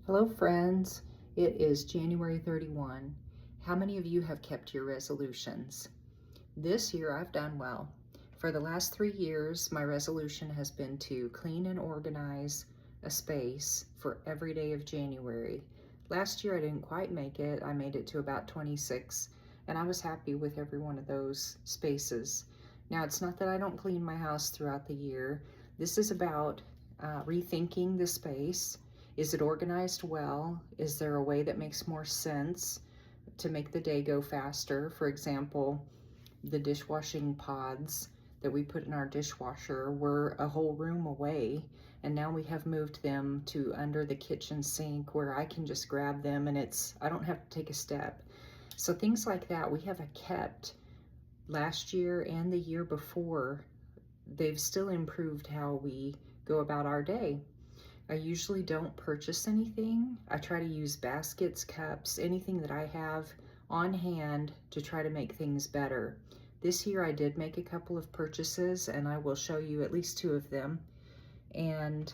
Hello friends, it is January 31. How many of you have kept your resolutions? This year I've done well. For the last 3 years, my resolution has been to clean and organize a space for every day of January. Last year I didn't quite make it. I made it to about 26, and I was happy with every one of those spaces. Now, it's not that I don't clean my house throughout the year. This is about rethinking the space. Is it organized well? Is there a way that makes more sense to make the day go faster? For example, the dishwashing pods that we put in our dishwasher were a whole room away, and now we have moved them to under the kitchen sink where I can just grab them and I don't have to take a step. So things like that we have kept last year and the year before. They've still improved how we go about our day. I usually don't purchase anything. I try to use baskets, cups, anything that I have on hand to try to make things better. This year I did make a couple of purchases, and I will show you at least 2 of them. And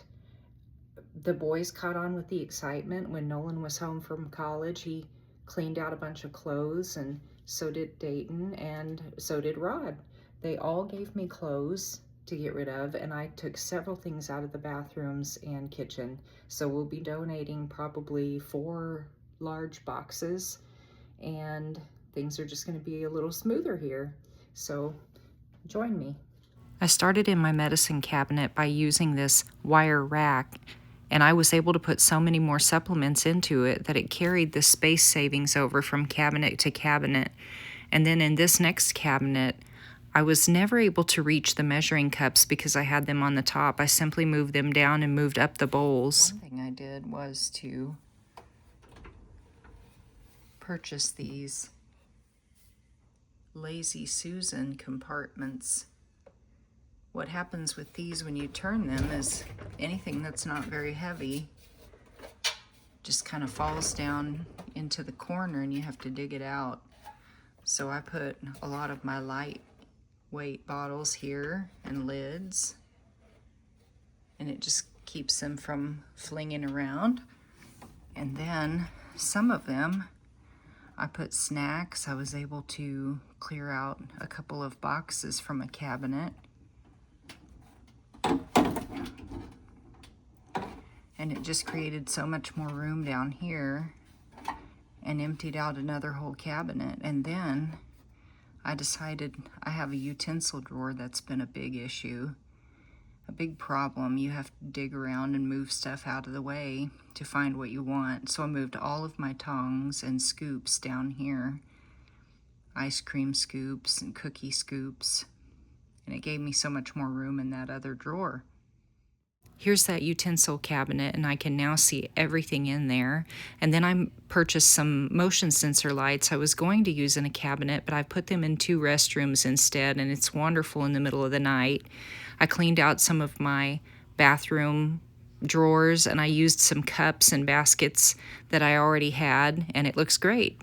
the boys caught on with the excitement. When Nolan was home from college, he cleaned out a bunch of clothes, and so did Dayton, and so did Rod. They all gave me clothes to get rid of, and I took several things out of the bathrooms and kitchen. So we'll be donating probably 4 large boxes, and things are just going to be a little smoother here. So join me. I started in my medicine cabinet by using this wire rack, and I was able to put so many more supplements into it that it carried the space savings over from cabinet to cabinet. And then in this next cabinet, I was never able to reach the measuring cups because I had them on the top. I simply moved them down and moved up the bowls. One thing I did was to purchase these Lazy Susan compartments. What happens with these when you turn them is anything that's not very heavy just kind of falls down into the corner and you have to dig it out. So I put a lot of my lightweight bottles here and lids, and it just keeps them from flinging around. And then some of them I put snacks. I was able to clear out a couple of boxes from a cabinet. And it just created so much more room down here and emptied out another whole cabinet. And then I decided I have a utensil drawer that's been a big issue, a big problem. You have to dig around and move stuff out of the way to find what you want. So I moved all of my tongs and scoops down here, ice cream scoops and cookie scoops, and it gave me so much more room in that other drawer. Here's that utensil cabinet, and I can now see everything in there. And then I purchased some motion sensor lights I was going to use in a cabinet, but I put them in 2 restrooms instead, and it's wonderful in the middle of the night. I cleaned out some of my bathroom drawers, and I used some cups and baskets that I already had, and it looks great.